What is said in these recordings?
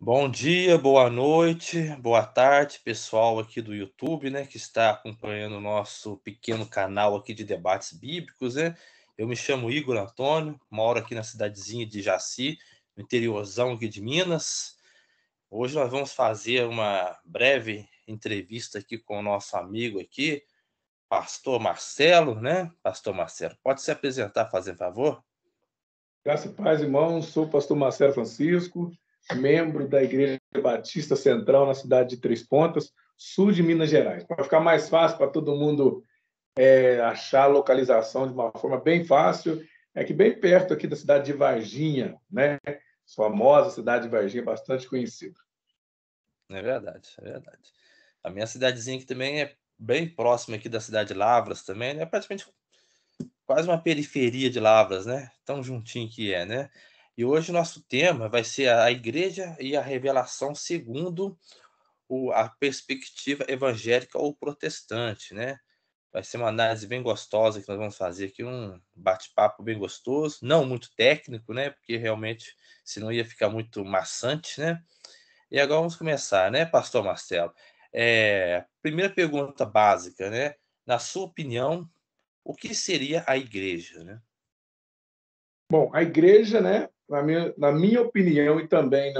Bom dia, boa noite, boa tarde, pessoal aqui do YouTube, né, que está acompanhando o nosso pequeno canal aqui de debates bíblicos, né? Eu me chamo Igor Antônio, moro aqui na cidadezinha de Jaci, no interiorzão aqui de Minas. Hoje nós vamos fazer uma breve entrevista aqui com o nosso amigo aqui, Pastor Marcelo, né? Pastor Marcelo, pode se apresentar, fazer favor? Graça e paz, irmãos. Sou o pastor Marcelo Francisco, membro da Igreja Batista Central na cidade de Três Pontas, sul de Minas Gerais. Para ficar mais fácil para todo mundo achar a localização de uma forma bem fácil, é que bem perto aqui da cidade de Varginha, né? Famosa cidade de Varginha, bastante conhecida. É verdade, é verdade. A minha cidadezinha aqui também é bem próxima aqui da cidade de Lavras também, né, praticamente quase uma periferia de Lavras, né, tão juntinho que é, né. E hoje o nosso tema vai ser a igreja e a revelação segundo a perspectiva evangélica ou protestante, né. Vai ser uma análise bem gostosa que nós vamos fazer aqui, um bate-papo bem gostoso, não muito técnico, né, porque realmente senão ia ficar muito maçante, né. E agora vamos começar, né, pastor Marcelo? Primeira pergunta básica, né? Na sua opinião, o que seria a igreja, né? Bom, a igreja, né, na minha opinião e também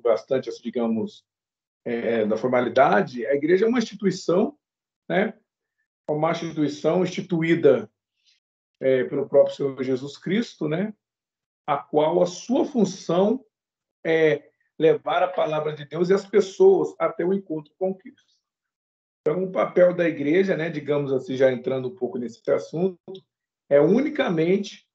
bastante, assim, digamos, da formalidade, a igreja é uma instituição, né, uma instituição instituída pelo próprio Senhor Jesus Cristo, né, a qual a sua função é levar a palavra de Deus e as pessoas até o encontro com Cristo. Então, o papel da igreja, né, digamos assim, já entrando um pouco nesse assunto, é unicamente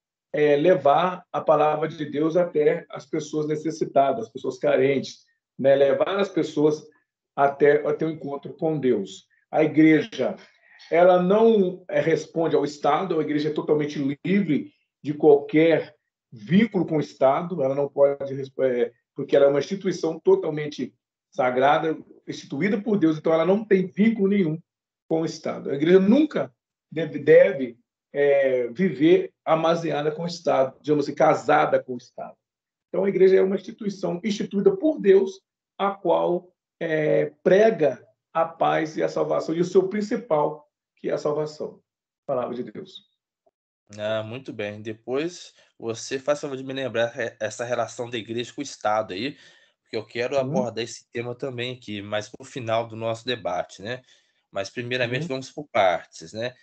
levar a palavra de Deus até as pessoas necessitadas, as pessoas carentes, né, levar as pessoas até o encontro com Deus. A igreja, ela não responde ao Estado, a igreja é totalmente livre de qualquer vínculo com o Estado, ela não pode responder, porque ela é uma instituição totalmente sagrada, instituída por Deus, então ela não tem vínculo nenhum com o Estado. A igreja nunca deve viver amaziada com o Estado, digamos assim, casada com o Estado. Então, a igreja é uma instituição instituída por Deus, a qual prega a paz e a salvação, e o seu principal, que é a salvação. A palavra de Deus. Ah, muito bem. Depois você faz favor de me lembrar essa relação da igreja com o Estado aí, porque eu quero Sim, abordar esse tema também aqui, mais para o final do nosso debate, né? Mas primeiramente sim, vamos por partes, né?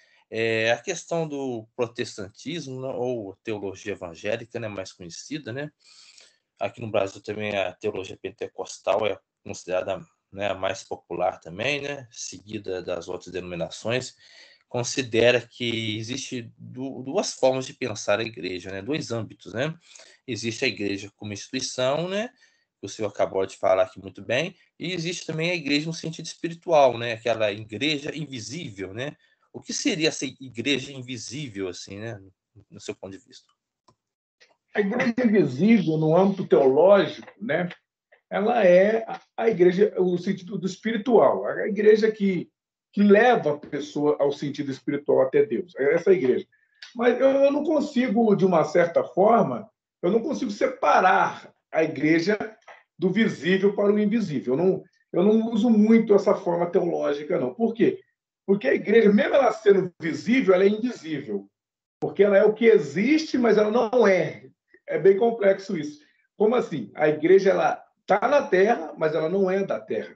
A questão do protestantismo, né, ou teologia evangélica, né, mais conhecida, né? Aqui no Brasil também a teologia pentecostal é considerada, né, a mais popular também, né, seguida das outras denominações. Considera que existe duas formas de pensar a igreja, né, dois âmbitos, né. Existe a igreja como instituição, né, que o senhor acabou de falar aqui muito bem, e existe também a igreja no sentido espiritual, né, aquela igreja invisível, né. O que seria essa igreja invisível, assim, né, no seu ponto de vista? a igreja invisível, no âmbito teológico, né, ela é a igreja, o sentido do espiritual, a igreja que leva a pessoa ao sentido espiritual até Deus. É essa igreja. Mas eu não consigo, de uma certa forma, eu não consigo separar a igreja do visível para o invisível. Eu não uso muito essa forma teológica, não. Por quê? Porque a igreja, mesmo ela sendo visível, ela é invisível. Porque ela é o que existe, mas ela não é. É bem complexo isso. Como assim? A igreja ela está na Terra, mas ela não é da Terra.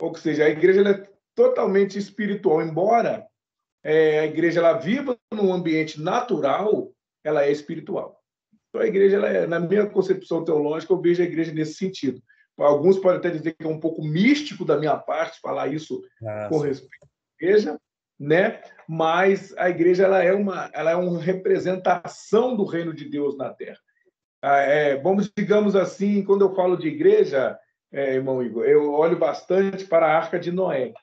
Ou seja, a igreja ela é totalmente espiritual, embora a igreja ela viva num ambiente natural, ela é espiritual. Então a igreja, na minha concepção teológica, eu vejo a igreja nesse sentido. Alguns podem até dizer que é um pouco místico da minha parte falar isso Ah, com sim. respeito à igreja, né? Mas a igreja ela é uma representação do reino de Deus na Terra. Vamos, digamos assim, quando eu falo de igreja, irmão Igor, eu olho bastante para a Arca de Noé,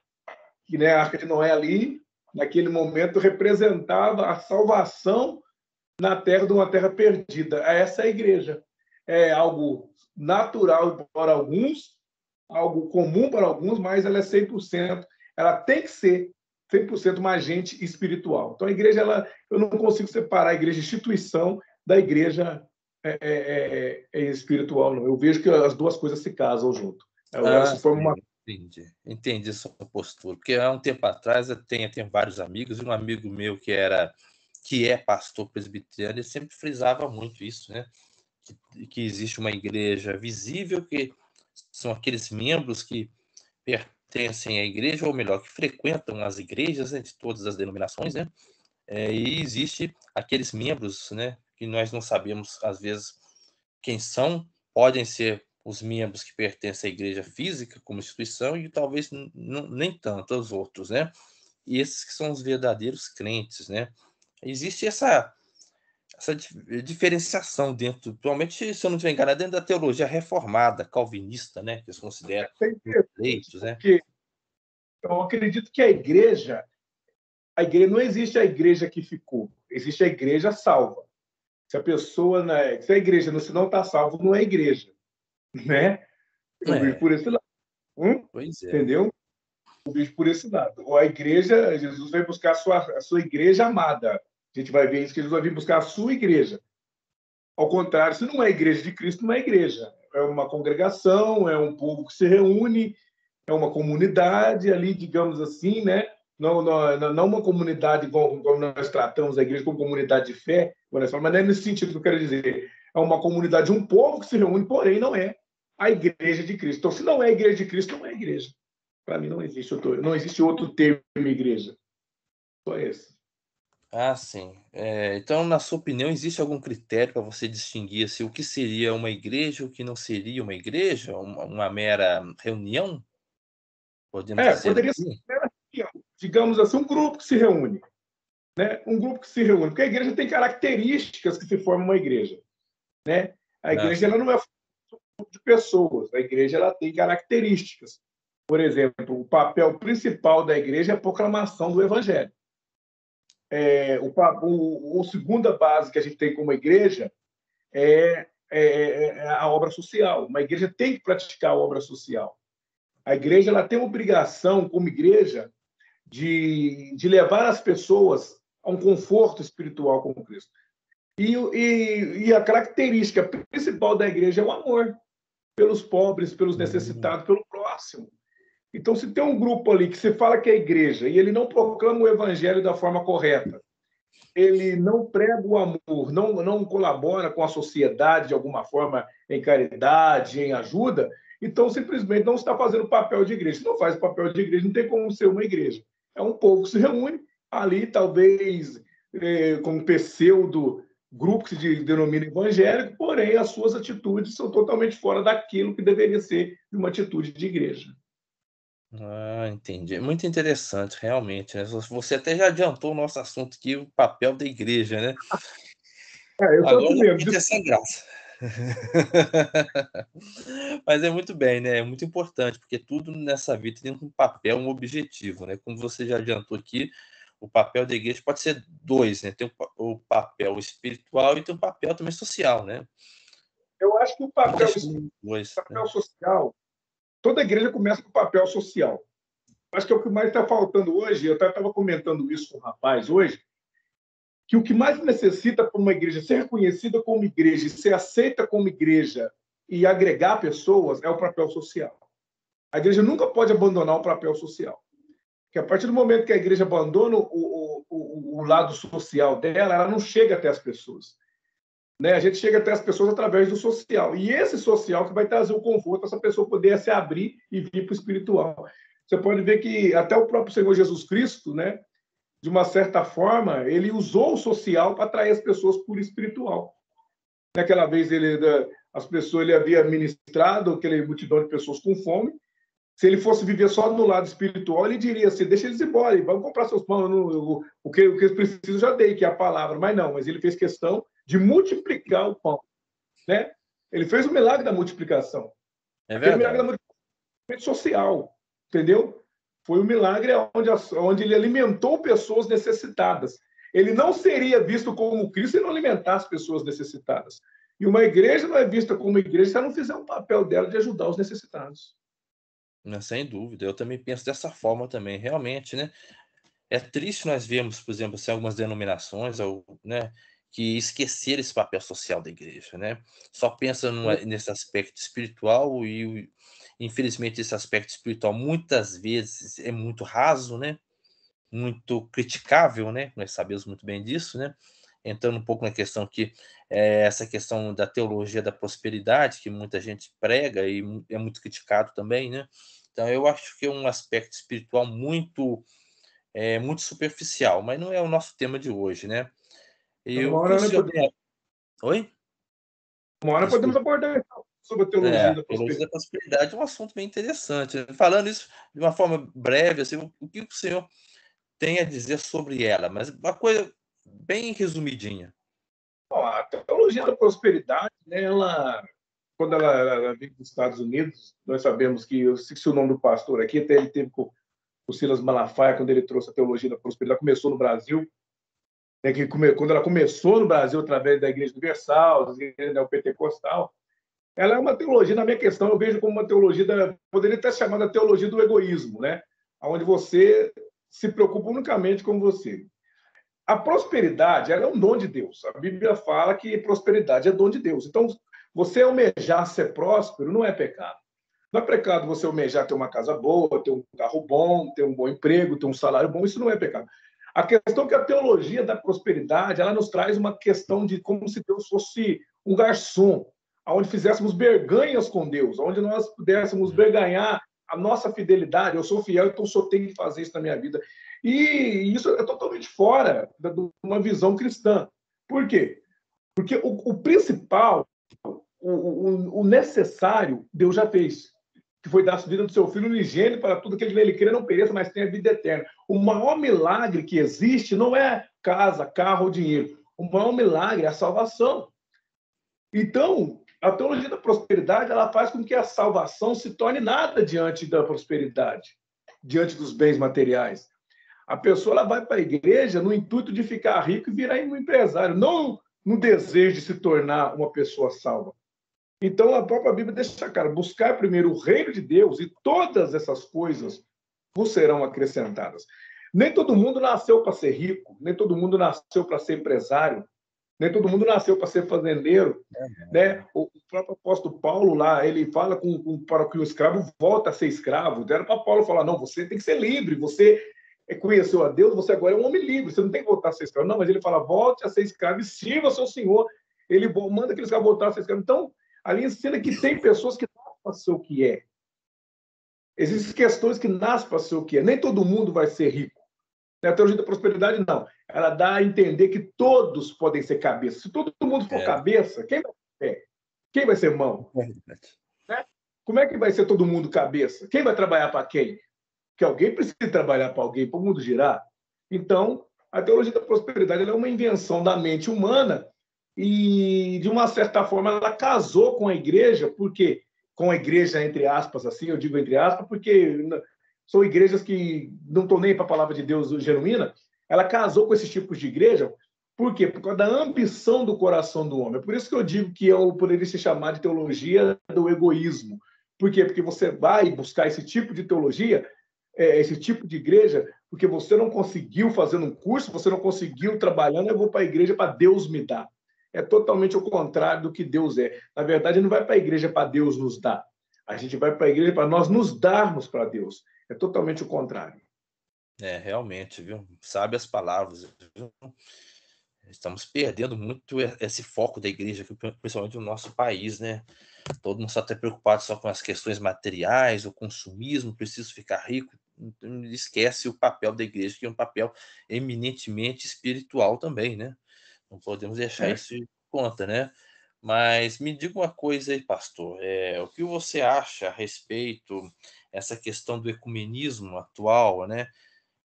que, né, a Arca de Noé ali, naquele momento, representava a salvação na terra de uma terra perdida. Essa é a igreja. É algo natural para alguns, algo comum para alguns, mas ela é 100%, ela tem que ser 100% uma agente espiritual. Então, a igreja, eu não consigo separar a igreja instituição da igreja é espiritual, não. Eu vejo que as duas coisas se casam junto. Elas Ah, se formam sim, uma. entendi a sua postura, porque há um tempo atrás eu tenho vários amigos, e um amigo meu que é pastor presbiteriano, ele sempre frisava muito isso, né, que existe uma igreja visível, que são aqueles membros que pertencem à igreja, ou melhor, que frequentam as igrejas, né, de todas as denominações, né, e existe aqueles membros, né, que nós não sabemos, às vezes, quem são, podem ser os membros que pertencem à igreja física como instituição e talvez nem tanto os outros, né? E esses que são os verdadeiros crentes, né? Existe essa diferenciação dentro, provavelmente, se eu não estiver enganado, dentro da teologia reformada, calvinista, né? Que eles consideram É interessante, eleitos, né? porque eu acredito que não existe a igreja que ficou, existe a igreja salva. Se a pessoa, né, se a igreja não está salva, não é igreja, né? Eu vejo É, por esse lado. pois é. Entendeu? Eu vejo por esse lado. Ou a igreja, Jesus vai buscar a sua igreja amada. A gente vai ver isso, que Jesus vai vir buscar a sua igreja. Ao contrário, se não é a igreja de Cristo, não é igreja. É uma congregação, é um povo que se reúne, é uma comunidade ali, digamos assim, né? Não uma comunidade como nós tratamos a igreja como comunidade de fé, mas não é nesse sentido que eu quero dizer. É uma comunidade, um povo que se reúne, porém não é a igreja de Cristo. Então, se não é a igreja de Cristo, não é a igreja. Para mim, não existe outro termo igreja. Só esse. Ah, sim. Então, na sua opinião, existe algum critério para você distinguir assim, o que seria uma igreja, o que não seria uma igreja? Uma mera reunião? Podemos dizer Poderia ser, assim? digamos assim, um grupo que se reúne. Né? Um grupo que se reúne. Porque a igreja tem características que se forma uma igreja. Né? A Ah, igreja ela sim. não é um grupo de pessoas. A igreja ela tem características. Por exemplo, o papel principal da igreja é a proclamação do evangelho. A segunda base que a gente tem como igreja é a obra social. Uma igreja tem que praticar a obra social. A igreja ela tem obrigação, como igreja, de levar as pessoas a um conforto espiritual com Cristo. E a característica principal da igreja é o amor pelos pobres, pelos Hum, necessitados, pelo próximo. Então, se tem um grupo ali que se fala que é igreja e ele não proclama o evangelho da forma correta, ele não prega o amor, não colabora com a sociedade de alguma forma em caridade, em ajuda, então simplesmente não está fazendo o papel de igreja. Se não faz o papel de igreja, não tem como ser uma igreja. É um povo que se reúne ali, talvez com um pseudo grupo que se denomina evangélico, porém as suas atitudes são totalmente fora daquilo que deveria ser uma atitude de igreja. entendi. Muito interessante, realmente, né? Você até já adiantou o nosso assunto aqui, o papel da igreja, né? Eu sou Agora assim eu já mesmo. fiquei até sem graça. Mas é muito bem, né? É muito importante, porque tudo nessa vida tem um papel, um objetivo, né? Como você já adiantou aqui, o papel da igreja pode ser dois, né? Tem o papel espiritual e tem um papel também social, né? Eu acho que o Muita gente não dois, né? papel social, toda igreja começa com o papel social. Acho que é o que mais está faltando hoje. Eu até estava comentando isso com o rapaz hoje, que o que mais necessita para uma igreja ser reconhecida como igreja e ser aceita como igreja e agregar pessoas é o papel social. A igreja nunca pode abandonar o papel social. Porque a partir do momento que a igreja abandona o lado social dela, ela não chega até as pessoas. Né? A gente chega até as pessoas através do social. E esse social que vai trazer o conforto, essa pessoa poder se abrir e vir para o espiritual. Você pode ver que até o próprio Senhor Jesus Cristo, né, de uma certa forma, ele usou o social para atrair as pessoas por espiritual. Naquela vez, ele havia ministrado aquela multidão de pessoas com fome. Se ele fosse viver só no lado espiritual, ele diria assim: deixa eles embora, vamos comprar seus pães, o que eles precisam eu já dei, que é a palavra. Mas não, mas ele fez questão de multiplicar o pão. Né? Ele fez o milagre da multiplicação. É Aquele milagre da verdade. multiplicação social, entendeu? Foi um milagre onde ele alimentou pessoas necessitadas. Ele não seria visto como Cristo se não alimentasse pessoas necessitadas. E uma igreja não é vista como igreja se ela não fizer um papel dela de ajudar os necessitados. Né, sem dúvida, eu também penso dessa forma também, realmente, né? É triste nós vermos, por exemplo, assim, algumas denominações, ou, né, que esqueceram esse papel social da igreja, né? Só pensa nesse aspecto espiritual infelizmente, esse aspecto espiritual muitas vezes é muito raso, né? Muito criticável, né? Nós sabemos muito bem disso, né? Entrando um pouco na questão que essa questão da teologia da prosperidade, que muita gente prega e é muito criticado também, né? Então, eu acho que é um aspecto espiritual muito superficial, mas não é o nosso tema de hoje, né? E Uma o que o hora, né, senhor tem. Oi? uma hora podemos Desculpa. abordar então, sobre a teologia da Teologia da prosperidade. prosperidade é um assunto bem interessante, né? Falando isso de uma forma breve, assim, o que o senhor tem a dizer sobre ela? Mas uma coisa bem resumidinha. Bom, a teologia da prosperidade, né, quando ela veio dos Estados Unidos, nós sabemos que, eu esqueci o nome do pastor aqui, até ele teve com o Silas Malafaia, quando ele trouxe a teologia da prosperidade, começou no Brasil, né, quando ela começou no Brasil através da Igreja Universal, da Igreja Neopentecostal, ela é uma teologia, na minha questão, eu vejo como uma teologia, poderia até ser chamada teologia do egoísmo, né? Onde você se preocupa unicamente com você. A prosperidade, ela é um dom de Deus. A Bíblia fala que prosperidade é dom de Deus. Então, você almejar ser próspero não é pecado. Não é pecado você almejar ter uma casa boa, ter um carro bom, ter um bom emprego, ter um salário bom, isso não é pecado. A questão é que a teologia da prosperidade, ela nos traz uma questão de como se Deus fosse um garçom, onde fizéssemos berganhas com Deus, onde nós pudéssemos berganhar a nossa fidelidade. Eu sou fiel, então só tenho que fazer isso na minha vida. E isso é totalmente fora de uma visão cristã. Por quê? Porque o principal, o necessário, Deus já fez, que foi dar a vida do seu Filho unigênito para tudo aquele que nele crê não pereça, mas tenha vida eterna. O maior milagre que existe não é casa, carro ou dinheiro. O maior milagre é a salvação. Então, a teologia da prosperidade, ela faz com que a salvação se torne nada diante da prosperidade, diante dos bens materiais. A pessoa ela vai para a igreja no intuito de ficar rico e virar um empresário, não no desejo de se tornar uma pessoa salva. Então, a própria Bíblia deixa claro, buscar primeiro o reino de Deus e todas essas coisas vos serão acrescentadas. Nem todo mundo nasceu para ser rico, nem todo mundo nasceu para ser empresário, nem todo mundo nasceu para ser fazendeiro, né? O próprio apóstolo Paulo lá, ele fala para que o escravo volta a ser escravo. Era para Paulo falar, não, você tem que ser livre, você conheceu a Deus, você agora é um homem livre, você não tem que voltar a ser escravo. Não, mas ele fala, volte a ser escravo e sirva ao seu Senhor. Ele manda aquele escravo voltar a ser escravo. Então, ali ensina que tem pessoas que nascem para ser o que é. Existem questões que nascem para ser o que é. Nem todo mundo vai ser rico. A teologia da prosperidade, não. Ela dá a entender que todos podem ser cabeça. Se todo mundo for cabeça, quem vai ser pé? Quem vai ser mão? Né? Como é que vai ser todo mundo cabeça? Quem vai trabalhar para quem? Que alguém precisa trabalhar para alguém, para o mundo girar. Então, a teologia da prosperidade é uma invenção da mente humana e, de uma certa forma, ela casou com a igreja, porque com a igreja, entre aspas, assim, eu digo entre aspas, porque são igrejas que não estão nem para a palavra de Deus genuína, ela casou com esses tipos de igreja, por quê? Por causa da ambição do coração do homem. É por isso que eu digo que eu poderia se chamar de teologia do egoísmo. Por quê? Porque você vai buscar esse tipo de teologia, esse tipo de igreja, porque você não conseguiu fazendo um curso, você não conseguiu trabalhando, eu vou para a igreja para Deus me dar. É totalmente o contrário do que Deus é. Na verdade, não vai para a igreja para Deus nos dar. A gente vai para a igreja para nós nos darmos para Deus. É totalmente o contrário. Realmente, viu? Sabe as palavras, viu? Estamos perdendo muito esse foco da igreja, principalmente no nosso país, né? Todo mundo só está preocupado só com as questões materiais, o consumismo, preciso ficar rico, então esquece o papel da igreja, que é um papel eminentemente espiritual também, né? Não podemos deixar isso de conta, né? Mas me diga uma coisa aí, pastor, o que você acha a respeito essa questão do ecumenismo atual, né?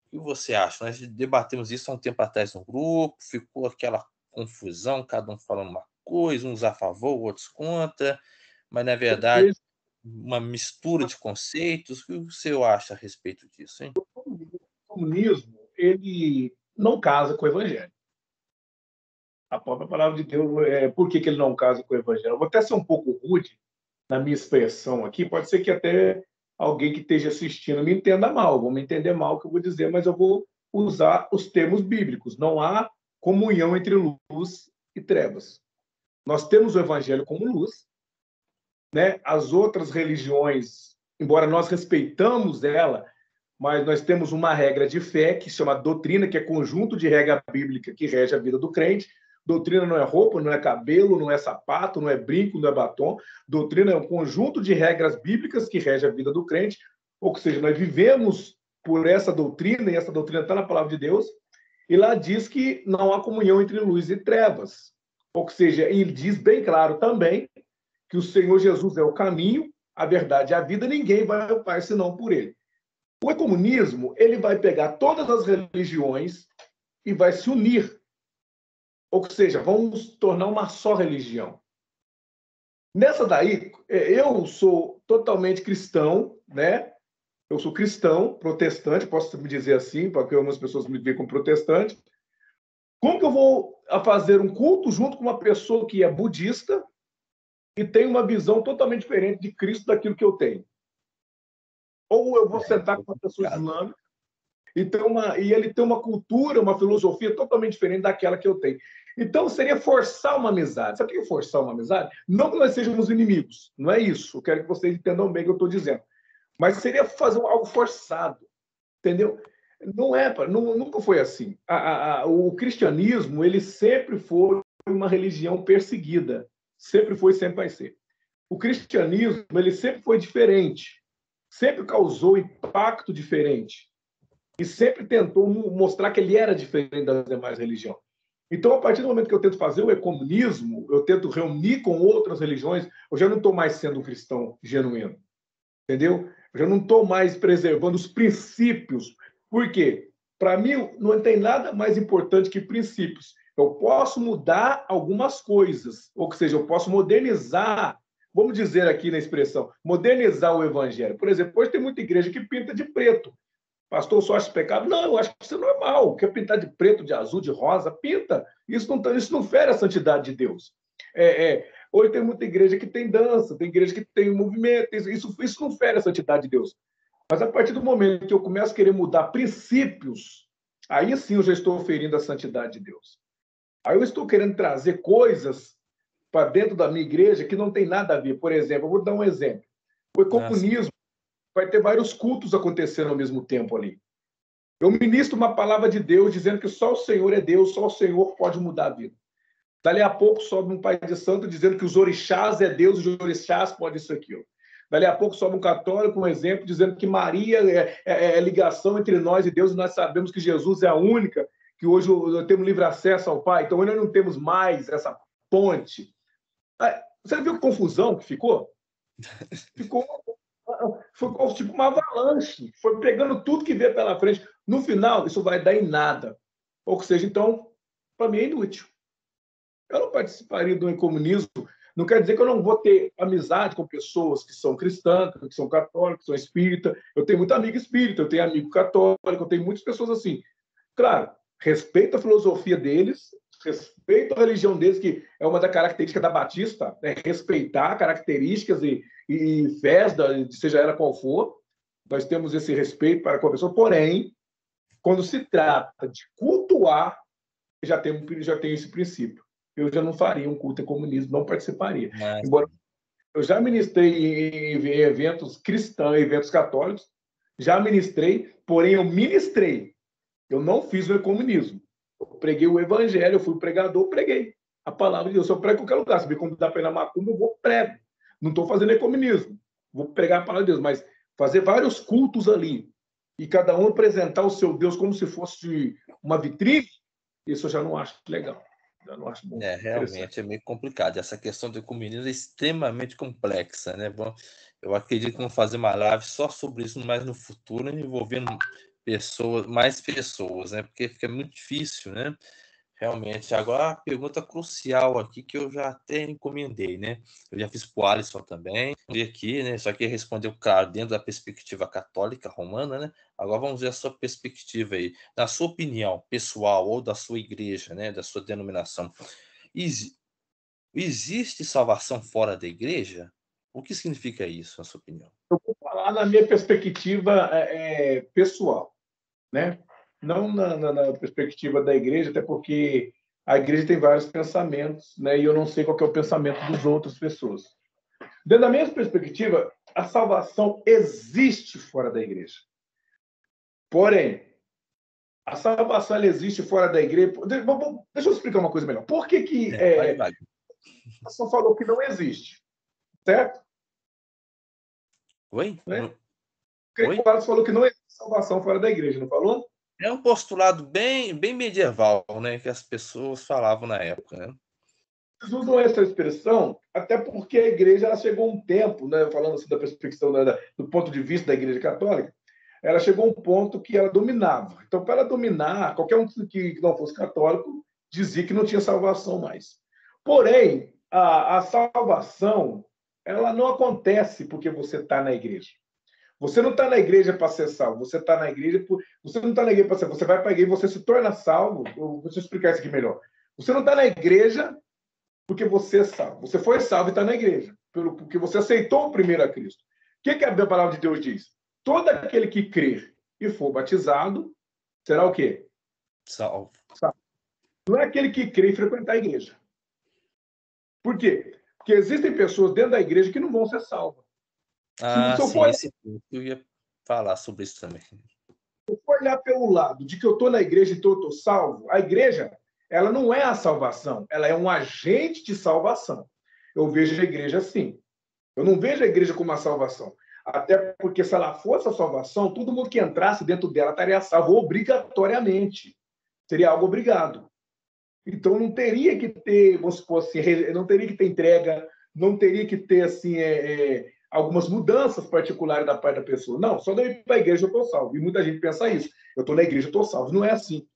O que você acha? Nós debatemos isso há um tempo atrás no grupo, ficou aquela confusão, cada um falando uma coisa, uns a favor, outros contra, mas na verdade uma mistura de conceitos. O que o senhor acha a respeito disso, hein? O comunismo, ele não casa com o evangelho. A própria palavra de Deus, por que ele não casa com o evangelho? Eu vou até ser um pouco rude na minha expressão aqui, pode ser que até alguém que esteja assistindo me entenda mal, vão me entender mal o que eu vou dizer, mas eu vou usar os termos bíblicos. Não há comunhão entre luz e trevas. Nós temos o evangelho como luz, né? As outras religiões, embora nós respeitamos ela, mas nós temos uma regra de fé que se chama doutrina, que é conjunto de regra bíblica que rege a vida do crente. Doutrina não é roupa, não é cabelo, não é sapato, não é brinco, não é batom. Doutrina é um conjunto de regras bíblicas que rege a vida do crente. Ou seja, nós vivemos por essa doutrina, e essa doutrina está na palavra de Deus, e lá diz que não há comunhão entre luz e trevas. Ou seja, ele diz bem claro também que o Senhor Jesus é o caminho, a verdade e a vida, ninguém vai ao Pai senão por ele. O ecumenismo, ele vai pegar todas as religiões e vai se unir. Ou seja, vamos tornar uma só religião. Nessa daí, eu sou totalmente cristão, né? Eu sou cristão, protestante, posso me dizer assim, porque algumas pessoas me veem como protestante. Como que eu vou fazer um culto junto com uma pessoa que é budista e tem uma visão totalmente diferente de Cristo daquilo que eu tenho? Ou eu vou sentar com uma pessoa islâmica e ele tem uma cultura, uma filosofia totalmente diferente daquela que eu tenho. Então, seria forçar uma amizade. Sabe o que é forçar uma amizade? Não que nós sejamos inimigos, não é isso. Eu quero que vocês entendam bem o que eu estou dizendo. Mas seria fazer algo forçado, entendeu? Não é, nunca foi assim. O cristianismo, ele sempre foi uma religião perseguida. Sempre foi, sempre vai ser. O cristianismo, ele sempre foi diferente. Sempre causou impacto diferente. E sempre tentou mostrar que ele era diferente das demais religiões. Então, a partir do momento que eu tento fazer o ecumenismo, eu tento reunir com outras religiões, eu já não estou mais sendo um cristão genuíno. Entendeu? Eu já não estou mais preservando os princípios. Por quê? Para mim, não tem nada mais importante que princípios. Eu posso mudar algumas coisas, ou seja, eu posso modernizar, vamos dizer aqui na expressão, modernizar o evangelho. Por exemplo, hoje tem muita igreja que pinta de preto. Pastor, só acha pecado? Não, eu acho que isso é normal. Quer pintar de preto, de azul, de rosa? Pinta. Isso não fere a santidade de Deus. Hoje tem muita igreja que tem dança, tem igreja que tem movimento. Isso não fere a santidade de Deus. Mas a partir do momento que eu começo a querer mudar princípios, aí sim eu já estou ferindo a santidade de Deus. Aí eu estou querendo trazer coisas para dentro da minha igreja que não tem nada a ver. Por exemplo, eu vou dar um exemplo. O ecumenismo vai ter vários cultos acontecendo ao mesmo tempo ali. Eu ministro uma palavra de Deus dizendo que só o Senhor é Deus, só o Senhor pode mudar a vida. Dali a pouco sobe um pai de santo dizendo que os orixás é Deus, os orixás podem isso e aquilo. Dali a pouco sobe um católico, um exemplo, dizendo que Maria é ligação entre nós e Deus, e nós sabemos que Jesus é a única, que hoje temos livre acesso ao Pai, então ainda não temos mais essa ponte. Você viu que confusão que ficou? Foi tipo uma avalanche, foi pegando tudo que veio pela frente. No final, isso vai dar em nada. Ou seja, então, para mim é inútil. Eu não participaria do ecumenismo. Não quer dizer que eu não vou ter amizade com pessoas que são cristãs, que são católicas, que são espíritas. Eu tenho muito amigo espírita, eu tenho amigo católico, eu tenho muitas pessoas assim. Claro, respeito a filosofia deles, respeito a religião deles, que é uma da característica da Batista, né? Respeitar características e fés, seja ela qual for. Nós temos esse respeito para com a pessoa. Porém, quando se trata de cultuar, já tenho esse princípio. Eu já não faria um culto ecumenismo, não participaria. Embora eu já ministrei em eventos cristãos, eventos católicos, já ministrei, porém eu ministrei. Eu não fiz o ecumenismo. Eu preguei o evangelho, eu fui pregador, preguei a palavra de Deus. Eu prego em qualquer lugar. Se me convidar para ir na macumba, eu vou prego. Não estou fazendo ecumenismo. Vou pregar a palavra de Deus, mas fazer vários cultos ali e cada um apresentar o seu Deus como se fosse uma vitrine, isso eu já não acho legal. Já não acho bom. Realmente é meio complicado. Essa questão do ecumenismo é extremamente complexa, né? Bom, eu acredito que vamos fazer uma live só sobre isso mais no futuro, envolvendo mais pessoas, né? Porque fica muito difícil, né? Realmente. Agora, a pergunta crucial aqui que eu já até encomendei, né? Eu já fiz para o Alisson também, e aqui, né? Só que respondeu, claro, dentro da perspectiva católica romana, né? Agora vamos ver a sua perspectiva aí. Na sua opinião pessoal ou da sua igreja, né? Da sua denominação, existe salvação fora da igreja? O que significa isso, na sua opinião? Eu vou falar na minha perspectiva pessoal, né? Não na perspectiva da igreja, até porque A igreja tem vários pensamentos, né? E eu não sei qual que é o pensamento das outras pessoas. Dentro da minha perspectiva, a salvação existe fora da igreja. Porém, a salvação ela existe fora da igreja. Deixa eu explicar uma coisa melhor. Por que Vai. a salvação falou que não existe? Certo? Oi? Né? Oi? O Wallace falou que não existe salvação fora da igreja, não falou? É um postulado bem medieval, né, que as pessoas falavam na época, né? Eles usam essa expressão até porque a igreja ela chegou um tempo, né, falando assim da perspectiva do ponto de vista da igreja católica, ela chegou a um ponto que ela dominava. Então, para ela dominar, qualquer um que não fosse católico dizia que não tinha salvação mais. Porém, a salvação ela não acontece porque você está na igreja. Você não está na igreja para ser salvo. Você está na igreja você não está na igreja para ser. Você vai para a igreja e você se torna salvo. Deixa eu explicar isso aqui melhor. Você não está na igreja porque você é salvo. Você foi salvo e está na igreja, porque você aceitou o primeiro a Cristo. O que a palavra de Deus diz? Todo aquele que crer e for batizado será o quê? Salvo. Salvo. Não é aquele que crê e frequentar a igreja. Por quê? Porque existem pessoas dentro da igreja que não vão ser salvas. Se eu Sim, for, esse ponto eu ia falar sobre isso também. olhar pelo lado de que eu estou na igreja e então eu estou salvo, a igreja ela não é a salvação, ela é um agente de salvação. Eu vejo a igreja assim. Eu não vejo a igreja como uma salvação. Até porque, se ela fosse a salvação, todo mundo que entrasse dentro dela estaria salvo obrigatoriamente. Seria algo obrigado. Então, não teria que ter, vamos supor assim, não teria que ter entrega, não teria que ter assim, algumas mudanças particulares da parte da pessoa. Não, só daí para a igreja eu estou salvo. E muita gente pensa isso. Eu estou na igreja, eu estou salvo. Não é assim.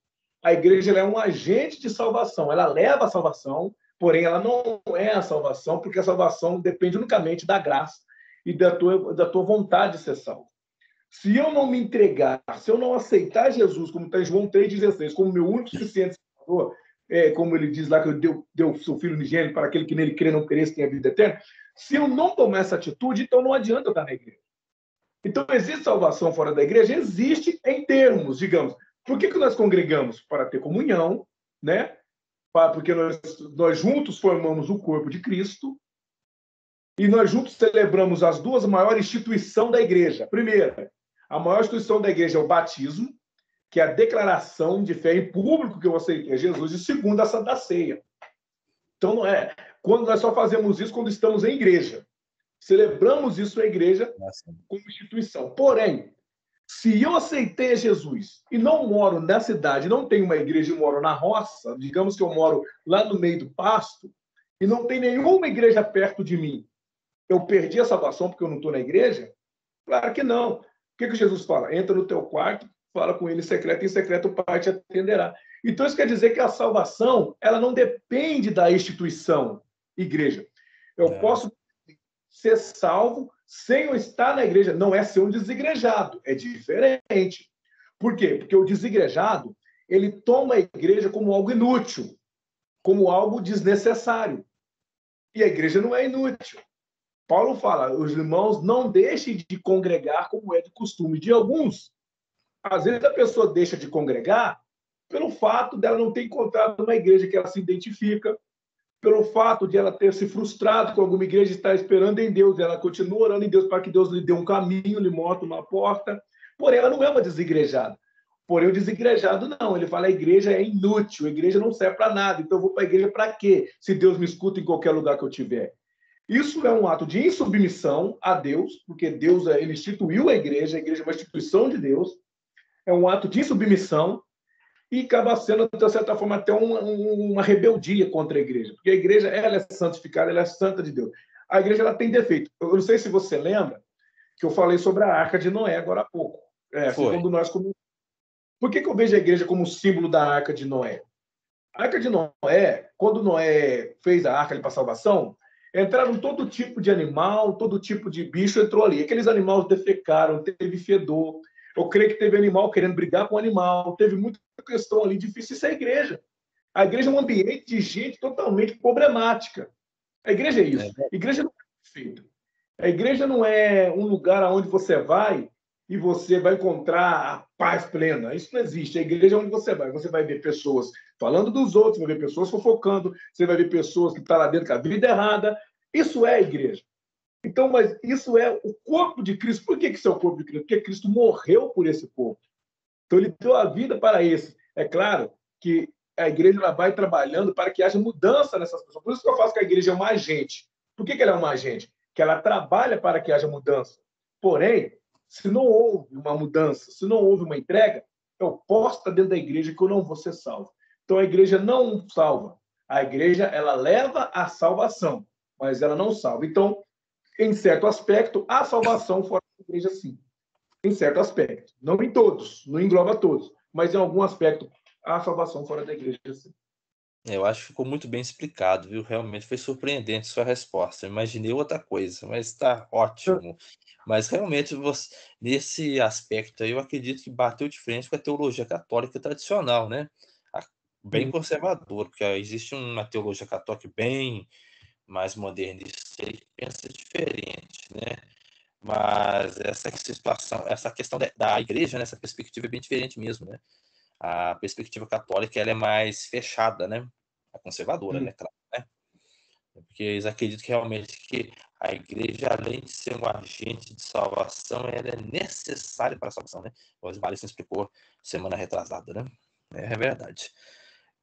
A igreja ela é um agente de salvação. Ela leva a salvação, porém ela não é a salvação, porque a salvação depende unicamente da graça e da tua vontade de ser salvo. Se eu não me entregar, se eu não aceitar Jesus, como está em João 3,16, como meu único suficiente salvador, como ele diz lá que deu o seu filho unigênito para aquele que nele crê não pereça, tenha vida eterna, se eu não tomar essa atitude, então não adianta eu estar na igreja. Então, existe salvação fora da igreja? Existe em termos, digamos. Por que nós congregamos? Para ter comunhão, né? Porque nós juntos formamos o corpo de Cristo e nós juntos celebramos as duas maiores instituições da igreja. Primeira, a maior instituição da igreja é o batismo, que é a declaração de fé em público que eu aceitei a Jesus, e segunda, a Santa Ceia. Então, não é. Quando nós só fazemos isso quando estamos em igreja. Celebramos isso na igreja como instituição. Porém, se eu aceitei Jesus e não moro na cidade, não tenho uma igreja e moro na roça, digamos que eu moro lá no meio do pasto, e não tem nenhuma igreja perto de mim, eu perdi a salvação porque eu não estou na igreja? Claro que não. O que Jesus fala? Entra no teu quarto, fala com ele em secreto o Pai te atenderá. Então, isso quer dizer que a salvação ela não depende da instituição igreja. Eu posso ser salvo sem eu estar na igreja. Não é ser um desigrejado, é diferente. Por quê? Porque o desigrejado ele toma a igreja como algo inútil, como algo desnecessário. E a igreja não é inútil. Paulo fala, os irmãos não deixem de congregar como é de costume de alguns. Às vezes a pessoa deixa de congregar pelo fato dela não ter encontrado uma igreja que ela se identifica, pelo fato de ela ter se frustrado com alguma igreja e estar esperando em Deus. Ela continua orando em Deus para que Deus lhe dê um caminho, lhe mostre uma porta. Porém, ela não é uma desigrejada. Porém, o desigrejado não. Ele fala, a igreja é inútil, a igreja não serve para nada. Então, eu vou para a igreja para quê? Se Deus me escuta em qualquer lugar que eu tiver. Isso é um ato de insubmissão a Deus, porque Deus ele instituiu a igreja é uma instituição de Deus. É um ato de insubmissão e acaba sendo, de certa forma, até uma rebeldia contra a igreja, porque a igreja ela é santificada, ela é santa de Deus. A igreja ela tem defeito. Eu não sei se você lembra que eu falei sobre a Arca de Noé agora há pouco. Assim, quando nós Por que eu vejo a igreja como símbolo da Arca de Noé? A Arca de Noé, quando Noé fez a Arca para a salvação, entraram todo tipo de animal, todo tipo de bicho entrou ali. Aqueles animais defecaram, teve fedor. Eu creio que teve animal querendo brigar com o animal, teve muita questão ali difícil. Isso é a igreja. A igreja é um ambiente de gente totalmente problemática. A igreja é isso. A igreja não é perfeita. A igreja não é um lugar onde você vai e você vai encontrar a paz plena. Isso não existe. A igreja é onde você vai ver pessoas falando dos outros, vai ver pessoas fofocando, você vai ver pessoas que estão lá dentro com a vida errada. Isso é a igreja. Então, mas isso é o corpo de Cristo. Por que isso é o corpo de Cristo? Porque Cristo morreu por esse corpo. Então, ele deu a vida para esse. É claro que a igreja ela vai trabalhando para que haja mudança nessas pessoas. Por isso que eu faço que a igreja é uma agente. Por que ela é uma agente? Que ela trabalha para que haja mudança. Porém, se não houve uma mudança, se não houve uma entrega, eu posso estar dentro da igreja que eu não vou ser salvo. Então, a igreja não salva. A igreja ela leva a salvação, mas ela não salva. Então, em certo aspecto, há salvação fora da igreja, sim. Em certo aspecto. Não em todos, não engloba todos, mas em algum aspecto, há salvação fora da igreja, sim. Eu acho que ficou muito bem explicado, viu? Realmente foi surpreendente sua resposta. Eu imaginei outra coisa, mas está ótimo. Mas realmente você, nesse aspecto aí, eu acredito que bateu de frente com a teologia católica tradicional, né? A- Bem Sim. conservador, porque existe uma teologia católica bem mais modernista e que pensa diferente, né? Mas essa situação, essa questão da igreja, né? Essa perspectiva é bem diferente mesmo, né? A perspectiva católica ela é mais fechada, né? A conservadora, né? Claro, né? Porque eles acreditam que realmente que a igreja, além de ser um agente de salvação, ela é necessária para a salvação, né? O Osvaldo explicou semana retrasada, né? É verdade.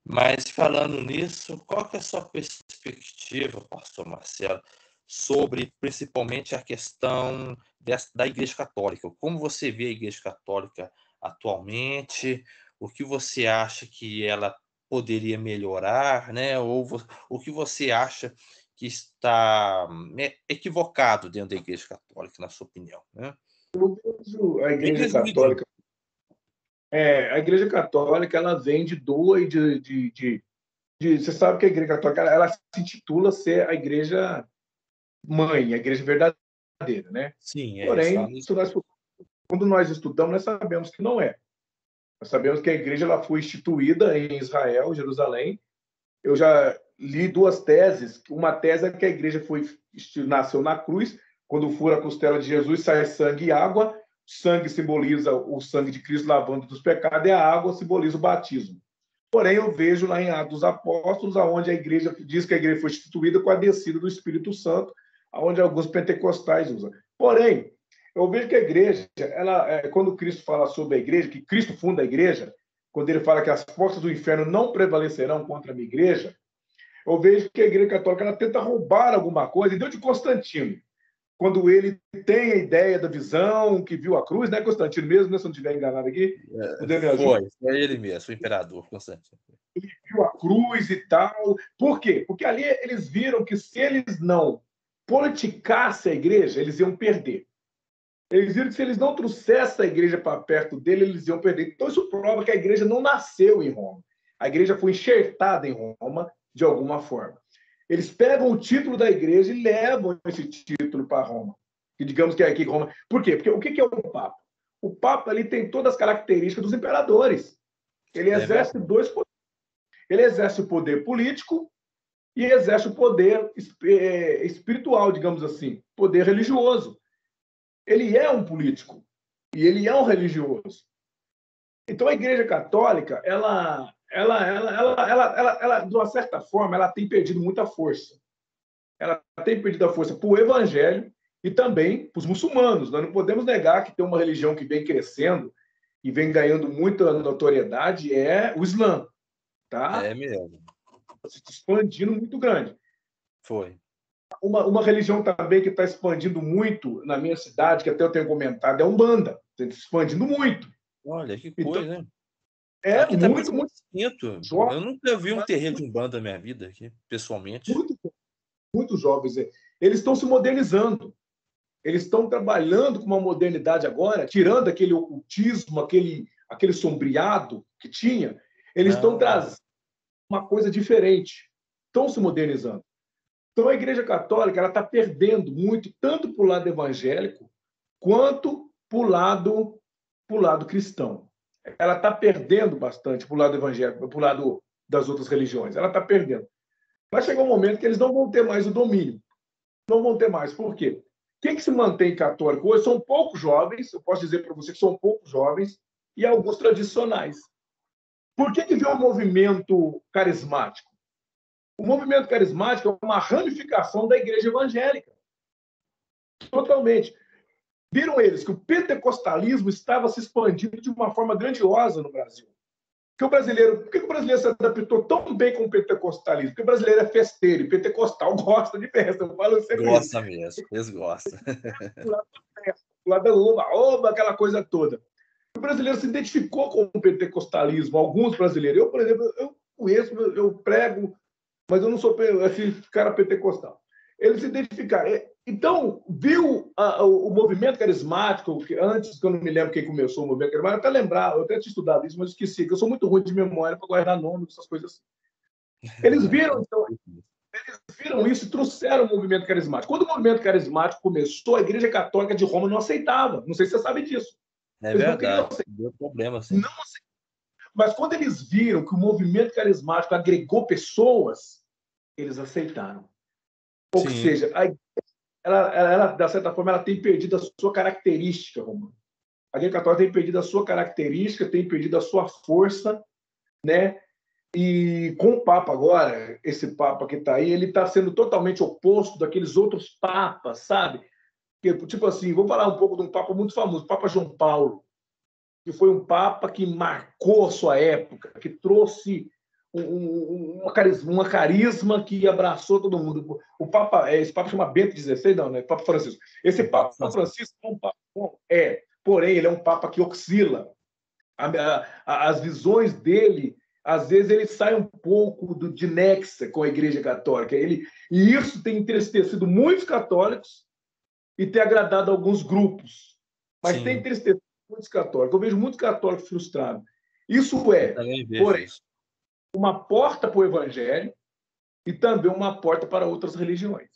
Mas falando nisso, qual que é a sua perspectiva, pastor Marcelo, sobre principalmente a questão da Igreja Católica? Como você vê a Igreja Católica atualmente? O que você acha que ela poderia melhorar, né? Ou o que você acha que está equivocado dentro da Igreja Católica, na sua opinião, né? Eu vejo a Bem Igreja resumidinho. Católica. A Igreja Católica ela vem de doa você sabe que a Igreja Católica ela se intitula ser a Igreja Mãe, a Igreja verdadeira, né? Sim, está Porém, quando nós estudamos, nós sabemos que não é. Nós sabemos que a Igreja ela foi instituída em Israel, Jerusalém. Eu já li duas teses. Uma tese é que a Igreja nasceu na cruz, quando fura a costela de Jesus sai sangue e água. O sangue simboliza o sangue de Cristo lavando dos pecados e a água simboliza o batismo. Porém, eu vejo lá em Atos dos Apóstolos, aonde a igreja diz que a igreja foi instituída com a descida do Espírito Santo, aonde alguns pentecostais usam. Porém, eu vejo que a igreja, quando Cristo fala sobre a igreja, que Cristo funda a igreja, quando ele fala que as portas do inferno não prevalecerão contra a minha igreja, eu vejo que a igreja católica ela tenta roubar alguma coisa, e deu de Constantino, quando ele tem a ideia da visão, que viu a cruz, né, Constantino mesmo, né, se eu não estiver enganado aqui, poder me ajuda. Foi ele mesmo, o imperador Constantino. Ele viu a cruz e tal. Por quê? Porque ali eles viram que se eles não politicassem a igreja, eles iam perder. Eles viram que se eles não trouxessem a igreja para perto dele, eles iam perder. Então, isso prova que a igreja não nasceu em Roma. A igreja foi enxertada em Roma de alguma forma. Eles pegam o título da igreja e levam esse título para Roma. Que digamos que é aqui Roma. Por quê? Porque o que é o Papa? O Papa ali tem todas as características dos imperadores. Ele exerce dois poderes. Ele exerce o poder político e exerce o poder espiritual, digamos assim, poder religioso. Ele é um político e ele é um religioso. Então, a Igreja Católica, de uma certa forma, ela tem perdido muita força. Ela tem perdido a força para o Evangelho e também para os muçulmanos. Nós não podemos negar que tem uma religião que vem crescendo e vem ganhando muita notoriedade, é o Islã. Tá? É mesmo. Se expandindo muito grande. Foi. Uma religião também que está expandindo muito na minha cidade, que até eu tenho comentado, é a Umbanda. Está expandindo muito. Olha, que Então, coisa, hein? é Aqui está muito, praticamente muito extinto. jovem, Eu nunca vi um terreiro de Umbanda na minha vida aqui, pessoalmente. muito, muito jovens. Eles estão se modernizando. Eles estão trabalhando com uma modernidade agora, tirando aquele ocultismo, aquele sombreado que tinha. Eles estão Ah, trazendo uma coisa diferente. Estão se modernizando. Então, a Igreja Católica ela está perdendo muito, tanto para o lado evangélico, quanto para o lado cristão. Ela está perdendo bastante para o lado evangélico, para o lado das outras religiões. Ela está perdendo. Vai chegar um momento que eles não vão ter mais o domínio. Não vão ter mais. Por quê? Quem que se mantém católico hoje são poucos jovens, eu posso dizer para você que são poucos jovens, e alguns tradicionais. Por que veio o movimento carismático? O movimento carismático é uma ramificação da igreja evangélica. Totalmente. Viram eles que o pentecostalismo estava se expandindo de uma forma grandiosa no Brasil. Por que o brasileiro se adaptou tão bem com o pentecostalismo? Porque o brasileiro é festeiro e pentecostal gosta de festa. Eu falo sempre isso. Gosta mesmo, eles gostam. Lá da oba, aquela coisa toda. O brasileiro se identificou com o pentecostalismo, alguns brasileiros. Eu, por exemplo, eu conheço, eu prego, mas eu não sou esse cara pentecostal. Eles se identificaram. Então, viu o movimento carismático, que antes, que eu não me lembro quem começou o movimento carismático, eu até tinha estudado isso, mas esqueci, que eu sou muito ruim de memória para guardar nome, essas coisas assim. Eles viram, então, isso e trouxeram o movimento carismático. Quando o movimento carismático começou, a Igreja Católica de Roma não aceitava. Não sei se você sabe disso. É verdade, deu problema, sim. Não aceitavam. Mas quando eles viram que o movimento carismático agregou pessoas, eles aceitaram. Ou seja, a igreja, ela, de certa forma, ela tem perdido a sua característica, Romano. A Igreja Católica tem perdido a sua característica, tem perdido a sua força, né? E com o Papa agora, esse Papa que está aí, ele está sendo totalmente oposto daqueles outros papas, sabe? Tipo assim, vou falar um pouco de um Papa muito famoso, o Papa João Paulo, que foi um Papa que marcou a sua época, que trouxe uma carisma que abraçou todo mundo. Esse Papa chama Bento XVI, não, né? Papa Francisco. Esse Papa Francisco é um Papa bom, porém, ele é um Papa que oscila. As visões dele, às vezes, ele sai um pouco de nexa com a Igreja Católica. E isso tem entristecido muitos católicos e tem agradado alguns grupos. Mas tem entristecido muitos católicos. Eu vejo muitos católicos frustrados. Isso porém, uma porta para o evangelho e também uma porta para outras religiões.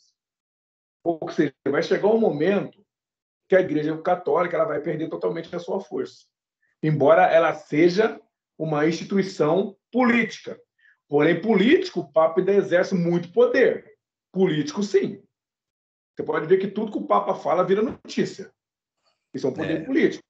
Ou seja, vai chegar um momento que a Igreja Católica ela vai perder totalmente a sua força, embora ela seja uma instituição política. Porém, político, o Papa ainda exerce muito poder. Político, sim. Você pode ver que tudo que o Papa fala vira notícia. Isso é um poder político.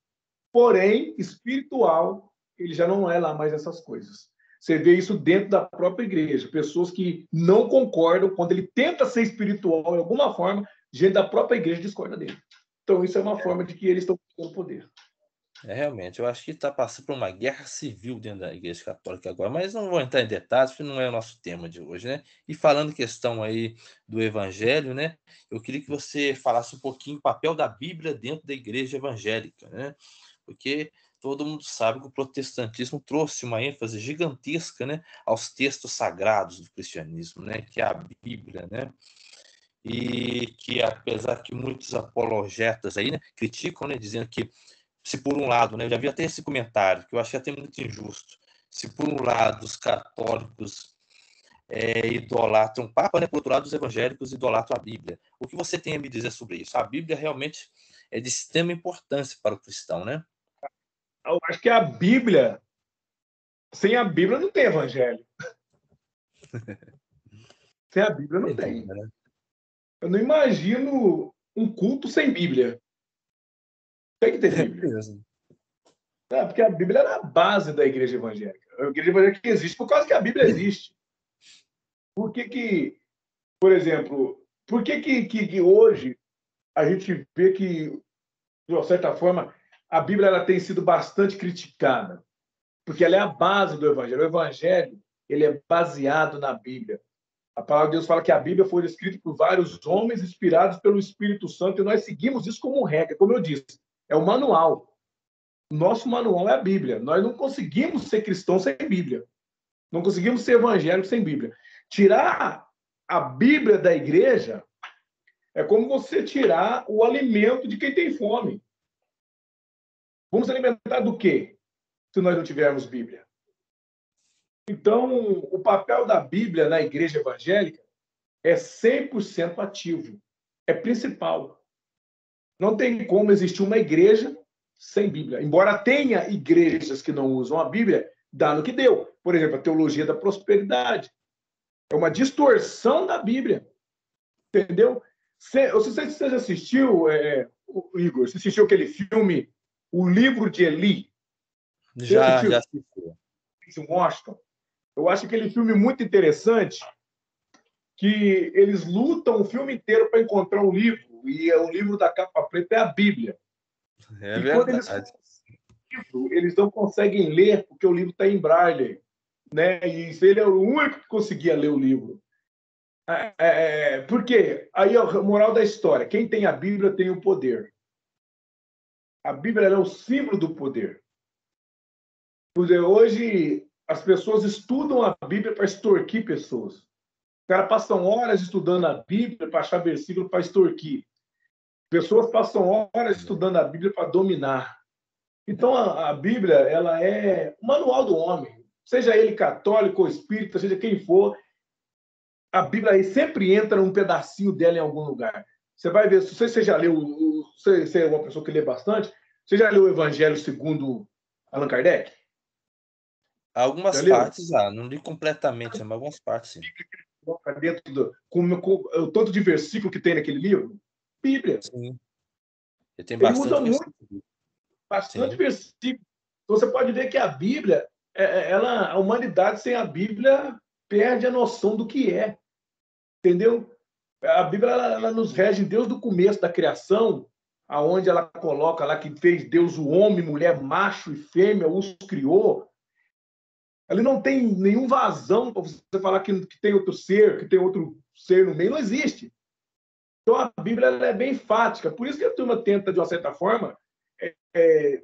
Porém, espiritual, ele já não é lá mais essas coisas. Você vê isso dentro da própria igreja. Pessoas que não concordam, quando ele tenta ser espiritual de alguma forma, gente da própria igreja discorda dele. Então, isso é uma forma de que eles estão tendo poder. Realmente, eu acho que está passando por uma guerra civil dentro da Igreja Católica agora, mas não vou entrar em detalhes, porque não é o nosso tema de hoje, né? E falando questão aí do Evangelho, né? Eu queria que você falasse um pouquinho do papel da Bíblia dentro da Igreja Evangélica, né? Porque todo mundo sabe que o protestantismo trouxe uma ênfase gigantesca, né, aos textos sagrados do cristianismo, né, que é a Bíblia, né? E que, apesar que muitos apologetas aí, né, criticam, né, dizendo que se por um lado, né, eu já vi até esse comentário, que eu achei até muito injusto, se por um lado os católicos idolatram o Papa, né, por outro lado os evangélicos idolatram a Bíblia. O que você tem a me dizer sobre isso? A Bíblia realmente é de extrema importância para o cristão, né? Eu acho que a Bíblia, sem a Bíblia não tem evangelho. Sem a Bíblia não tem. Né? Eu não imagino um culto sem Bíblia. Tem que ter Bíblia. Porque a Bíblia é a base da igreja evangélica. A igreja evangélica existe por causa que a Bíblia existe. Por que por exemplo, por que hoje a gente vê que, de uma certa forma, a Bíblia ela tem sido bastante criticada? Porque ela é a base do evangelho. O evangelho ele é baseado na Bíblia. A palavra de Deus fala que a Bíblia foi escrita por vários homens inspirados pelo Espírito Santo e nós seguimos isso como regra. Como eu disse, é o manual. Nosso manual é a Bíblia. Nós não conseguimos ser cristãos sem Bíblia. Não conseguimos ser evangélicos sem Bíblia. Tirar a Bíblia da igreja é como você tirar o alimento de quem tem fome. Vamos se alimentar do quê? Se nós não tivermos Bíblia. Então, o papel da Bíblia na igreja evangélica é 100% ativo. É principal. Não tem como existir uma igreja sem Bíblia. Embora tenha igrejas que não usam a Bíblia, dá no que deu. Por exemplo, a teologia da prosperidade. É uma distorção da Bíblia. Entendeu? Eu não sei se você já assistiu, Igor, você assistiu aquele filme O Livro de Eli? Você Já assistiu? assisti. De Washington. Eu acho aquele filme muito interessante, que eles lutam o filme inteiro para encontrar um livro, e o livro da capa preta é a Bíblia. É E quando eles verdade. conseguem o livro, eles não conseguem ler, porque o livro está em braille. Né? E ele é o único que conseguia ler o livro. Por quê? Aí a moral da história: quem tem a Bíblia tem o poder. A Bíblia é o símbolo do poder. Hoje, as pessoas estudam a Bíblia para extorquir pessoas. Os caras passam horas estudando a Bíblia para achar versículo para extorquir. Pessoas passam horas estudando a Bíblia para dominar. Então, a Bíblia ela é o manual do homem. Seja ele católico ou espírita, seja quem for, a Bíblia aí sempre entra um pedacinho dela em algum lugar. Você vai ver, se você já leu, você é uma pessoa que lê bastante, você já leu o Evangelho segundo Allan Kardec? Já Algumas leu? partes já, não li completamente, mas algumas partes sim. Dentro com o tanto de versículo que tem naquele livro? Bíblia. Sim, ele tem Ele usa bastante muito, versículo. bastante Sim, versículo. Então, você pode ver que a Bíblia, a humanidade sem a Bíblia perde a noção do que é. Entendeu? A Bíblia ela nos rege desde o começo da criação, aonde ela coloca lá que fez Deus o homem, mulher, macho e fêmea, os criou. Ele não tem nenhum vazão para você falar que tem outro ser, que tem outro ser no meio, não existe. Então a Bíblia ela é bem enfática. Por isso que a turma tenta, de uma certa forma,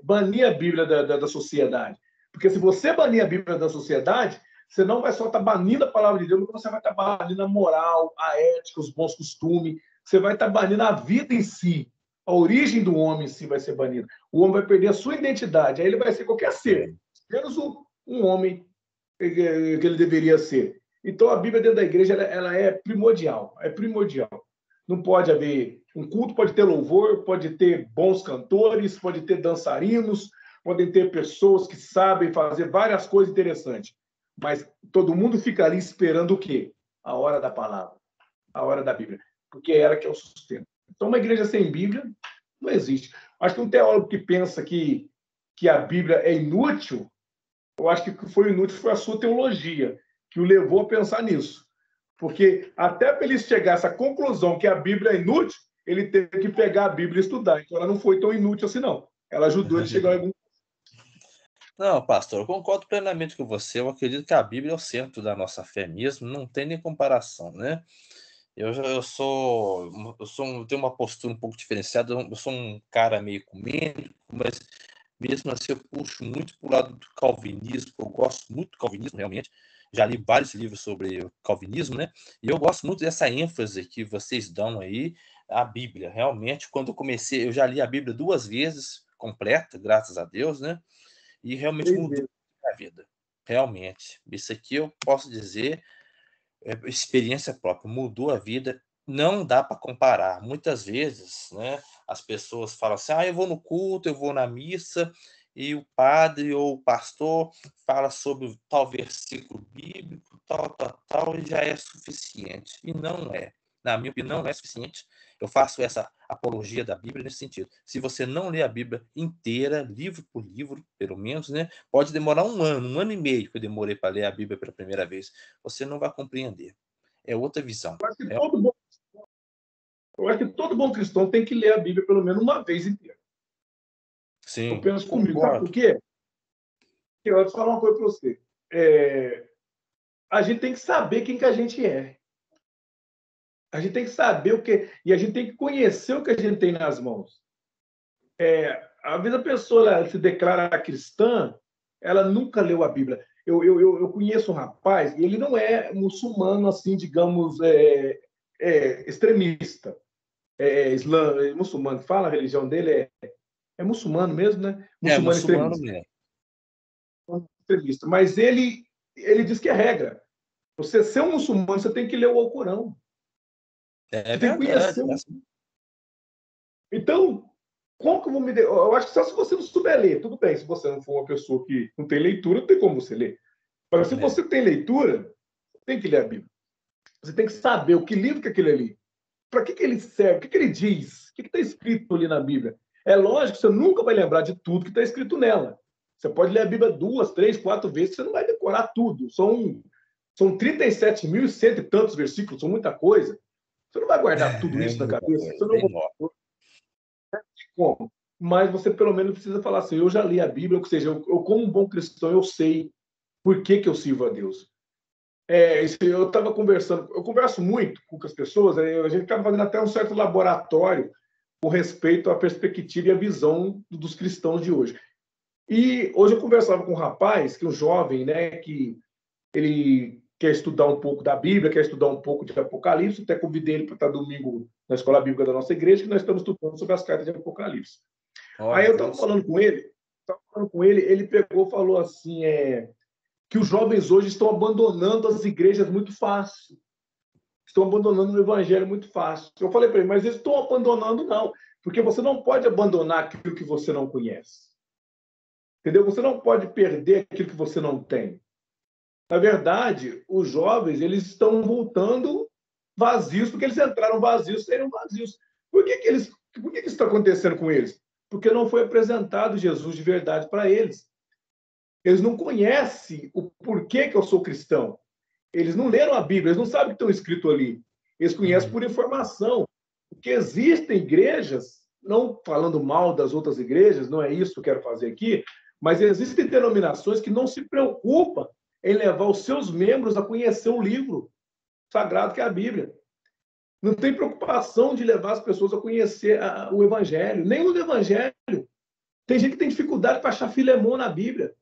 banir a Bíblia da sociedade. Porque se você banir a Bíblia da sociedade, você não vai só estar banindo a palavra de Deus, mas você vai estar banindo a moral, a ética, os bons costumes. Você vai estar banindo a vida em si. A origem do homem em si vai ser banida. O homem vai perder a sua identidade. Aí ele vai ser qualquer ser, sim. menos um homem que ele deveria ser. Então, a Bíblia dentro da igreja ela é primordial. É primordial. Não pode haver um culto, pode ter louvor, pode ter bons cantores, pode ter dançarinos, podem ter pessoas que sabem fazer várias coisas interessantes. Mas todo mundo fica ali esperando o quê? A hora da palavra, a hora da Bíblia, porque é ela que é o sustento. Então, uma igreja sem Bíblia não existe. Acho que um teólogo que pensa que a Bíblia é inútil, eu acho que foi inútil foi a sua teologia, que o levou a pensar nisso. Porque até para ele chegar a essa conclusão que a Bíblia é inútil, ele teve que pegar a Bíblia e estudar. Então ela não foi tão inútil assim, não. Ela ajudou ele a chegar a algum. Não, pastor, eu concordo plenamente com você. Eu acredito que a Bíblia é o centro da nossa fé mesmo, não tem nem comparação, né? Tenho uma postura um pouco diferenciada. Eu sou um cara meio ecumênico, mas mesmo assim eu puxo muito para o lado do calvinismo. Eu gosto muito do calvinismo, realmente. Já li vários livros sobre o calvinismo, né? E eu gosto muito dessa ênfase que vocês dão aí à Bíblia. Realmente, quando eu comecei, eu já li a Bíblia 2 vezes completa, graças a Deus, né? E realmente 3 mudou vezes. a vida. Realmente. Isso aqui eu posso dizer, experiência própria, mudou a vida. Não dá para comparar. Muitas vezes, né, as pessoas falam assim: ah, eu vou no culto, eu vou na missa, e o padre ou o pastor fala sobre tal versículo bíblico, tal, e já é suficiente. E não é. Na minha opinião, não é suficiente. Eu faço essa apologia da Bíblia nesse sentido. Se você não lê a Bíblia inteira, livro por livro, pelo menos, né, pode demorar um ano e meio que eu demorei para ler a Bíblia pela primeira vez. Você não vai compreender. É outra visão. Eu acho que todo bom cristão tem que ler a Bíblia pelo menos uma vez inteira. Eu Sim, penso comigo. Sabe por concordo. quê? Eu vou falar uma coisa para você. A gente tem que saber quem que a gente é. A gente tem que saber o que. E a gente tem que conhecer o que a gente tem nas mãos. Às vezes a pessoa ela se declara cristã, ela nunca leu a Bíblia. Eu conheço um rapaz, e ele não é muçulmano, assim, digamos, extremista. Muçulmano, fala a religião dele, é muçulmano mesmo, né? É Muçulmano muçulmano extremista. mesmo. Extremista. Mas ele diz que é regra. Você ser um muçulmano, você tem que ler o Alcorão. É Você tem que verdade. conhecer. Então, como que eu vou me. Eu acho que só se você não souber ler, tudo bem. Se você não for uma pessoa que não tem leitura, não tem como você ler. Mas se É. você tem leitura, você tem que ler a Bíblia. Você tem que saber o que livro que é aquele ali. para que ele serve? O que ele diz? O que está escrito ali na Bíblia? É lógico que você nunca vai lembrar de tudo que está escrito nela. Você pode ler a Bíblia 2, 3, 4 vezes, você não vai decorar tudo. São 37.100 e tantos versículos, são muita coisa. Você não vai guardar tudo É isso na muita cabeça. coisa, Você não bem vai nova. como. Mas você pelo menos precisa falar assim, eu já li a Bíblia, ou seja, eu como um bom cristão, eu sei por que eu sirvo a Deus. Eu estava conversando, eu converso muito com as pessoas, a gente acaba fazendo até um certo laboratório com respeito à perspectiva e à visão dos cristãos de hoje. E hoje eu conversava com um rapaz, que é um jovem, né, que ele quer estudar um pouco da Bíblia, quer estudar um pouco de Apocalipse, até convidei ele para estar domingo na escola bíblica da nossa igreja, que nós estamos estudando sobre as cartas de Apocalipse. Olha, Aí eu estava interessante. falando com ele, ele pegou e falou assim, que os jovens hoje estão abandonando as igrejas muito fácil, estão abandonando o evangelho muito fácil. Eu falei para ele, mas eles estão abandonando não, porque você não pode abandonar aquilo que você não conhece. Entendeu? Você não pode perder aquilo que você não tem. Na verdade, os jovens eles estão voltando vazios, porque eles entraram vazios, saíram vazios. Por que isso está acontecendo com eles? Porque não foi apresentado Jesus de verdade para eles. Eles não conhecem o porquê que eu sou cristão. Eles não leram a Bíblia, eles não sabem o que está escrito ali. Eles conhecem Uhum. por informação. Porque existem igrejas, não falando mal das outras igrejas, não é isso que eu quero fazer aqui, mas existem denominações que não se preocupam em levar os seus membros a conhecer o livro sagrado que é a Bíblia. Não tem preocupação de levar as pessoas a conhecer o Evangelho, nem o Evangelho. Tem gente que tem dificuldade para achar Filemão na Bíblia.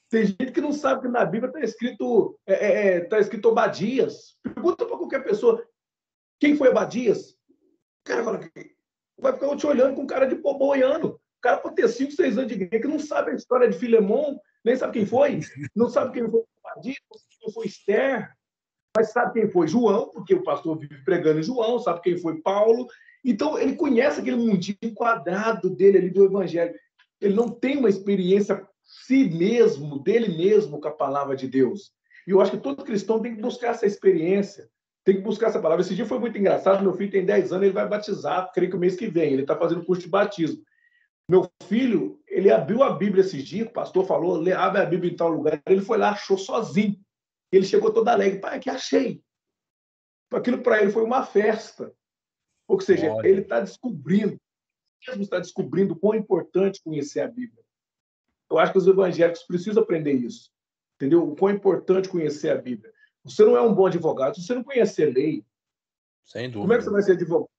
Tem gente que não sabe que na Bíblia está escrito Obadias. Pergunta para qualquer pessoa quem foi Obadias. O cara vai ficar te olhando com cara de boboiano. O cara pode ter 5, 6 anos de igreja que não sabe a história de Filemão, nem sabe quem foi, não sabe quem foi Obadias, não sabe quem foi Esther, mas sabe quem foi João, porque o pastor vive pregando em João, sabe quem foi Paulo. Então, ele conhece aquele mundinho quadrado dele ali do Evangelho. Ele não tem uma experiência si mesmo, dele mesmo, com a palavra de Deus. E eu acho que todo cristão tem que buscar essa experiência, tem que buscar essa palavra. Esse dia foi muito engraçado, meu filho tem 10 anos, ele vai batizar, creio que o mês que vem, ele está fazendo curso de batismo. Meu filho, ele abriu a Bíblia esses dias, o pastor falou, abre a Bíblia em tal lugar, ele foi lá, achou sozinho. Ele chegou todo alegre, pai, que achei. Aquilo para ele foi uma festa. Ou seja, ele Olha, está descobrindo, mesmo está descobrindo o quão é importante conhecer a Bíblia. Eu acho que os evangélicos precisam aprender isso. Entendeu? O quão é importante conhecer a Bíblia. Você não é um bom advogado se você não conhecer lei. sem Como é que você dúvida. vai ser advogado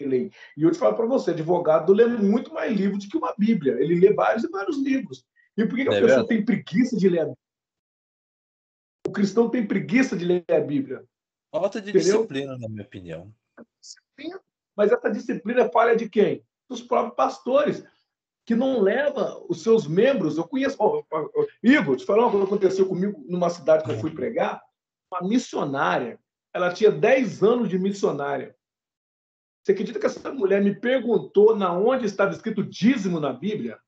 sem lei? E eu te falo para você, advogado lê muito mais livros do que uma Bíblia. Ele lê vários e vários livros. E por que Não a é pessoa verdade? tem preguiça de ler a Bíblia? O cristão tem preguiça de ler a Bíblia. Falta de Entendeu? disciplina, na minha opinião. Mas essa disciplina é falha de quem? Dos próprios pastores, que não leva os seus membros. Eu conheço. Igor, te falar uma coisa que aconteceu comigo numa cidade que eu fui pregar. Uma missionária, ela tinha 10 anos de missionária. Você acredita que essa mulher me perguntou na onde estava escrito dízimo na Bíblia?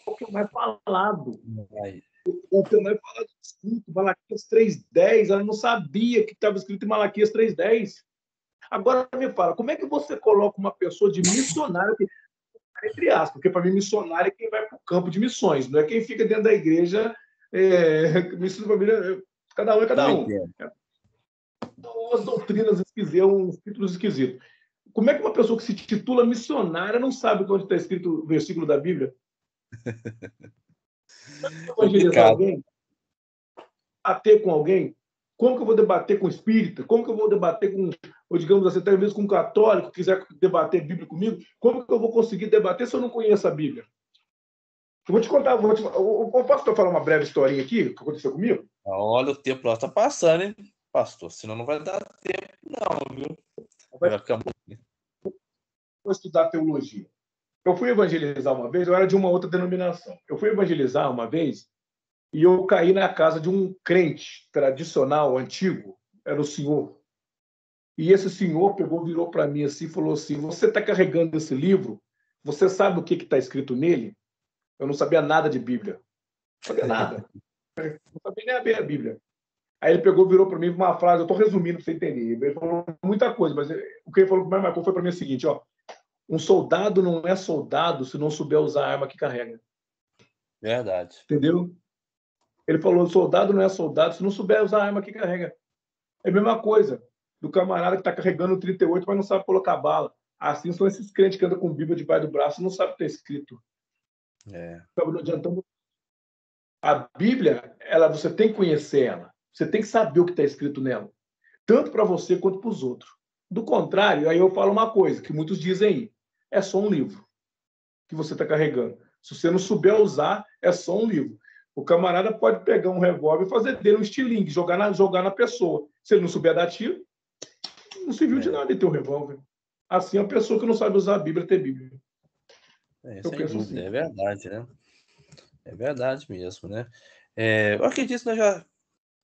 O que é mais falado. Ai, O que é mais falado escrito, Malaquias 3:10. Ela não sabia que estava escrito em Malaquias 3:10. Agora me fala, como é que você coloca uma pessoa de missionário, entre aspas, porque para mim missionário é quem vai para o campo de missões, não é quem fica dentro da igreja, cada um é eu cada um. entendo. Então, as doutrinas esquisitas, uns títulos esquisitos. Como é que uma pessoa que se titula missionária não sabe onde está escrito o versículo da Bíblia? Evangelizar Complicado. alguém? Bater com alguém? Como que eu vou debater com espírita? Como que eu vou debater com, ou digamos assim, até mesmo com um católico que quiser debater Bíblia comigo? Como que eu vou conseguir debater se eu não conheço a Bíblia? Eu vou te contar, eu posso falar uma breve historinha aqui que aconteceu comigo? Olha, o tempo lá está passando, hein, pastor? Senão não vai dar tempo, não, viu? Eu Vai ficar muito. vou estudar teologia. Eu fui evangelizar uma vez, eu era de uma outra denominação. Eu fui evangelizar uma vez e eu caí na casa de um crente tradicional, antigo, era o senhor. E esse senhor pegou, virou para mim assim e falou assim: Você está carregando esse livro? Você sabe o que está escrito nele? Eu não sabia nada de Bíblia. Não sabia nada. Não sabia nem abrir a Bíblia. Aí ele pegou, virou para mim uma frase, eu estou resumindo para você entender. Ele falou muita coisa, mas o que ele falou que mais marcou foi para mim o seguinte, ó, um soldado não é soldado se não souber usar a arma que carrega. Verdade. Entendeu? Ele falou, soldado não é soldado se não souber usar a arma que carrega. É a mesma coisa do camarada que está carregando 38, mas não sabe colocar bala. Assim são esses crentes que andam com Bíblia debaixo do braço e não sabem o que está escrito. Não adiantando. A Bíblia, você tem que conhecer ela. Você tem que saber o que está escrito nela. Tanto para você quanto para os outros. Do contrário, aí eu falo uma coisa que muitos dizem aí. É só um livro que você está carregando. Se você não souber usar, é só um livro. O camarada pode pegar um revólver e fazer dele um estilingue, jogar na pessoa. Se ele não souber dar tiro, não serviu de nada ele ter um revólver. Assim, a pessoa que não sabe usar a Bíblia tem Bíblia. Sem dúvida, assim. É verdade, né? É verdade mesmo, né? Eu acredito que nós já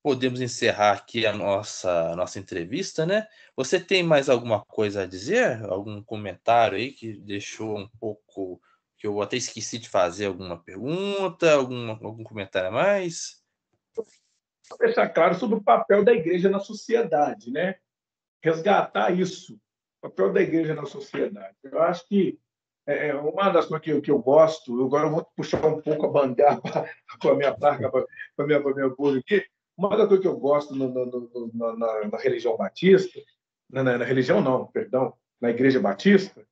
podemos encerrar aqui a nossa entrevista, né? Você tem mais alguma coisa a dizer? Algum comentário aí que deixou um pouco... que eu até esqueci de fazer alguma pergunta, algum comentário a mais? Vou deixar claro sobre o papel da igreja na sociedade, né? Resgatar isso, o papel da igreja na sociedade. Eu acho que uma das coisas que eu gosto, agora eu vou puxar um pouco a bandeira para a minha placa, para a minha coisa aqui. Uma das coisas que eu gosto na religião batista, na religião não, perdão, na igreja batista,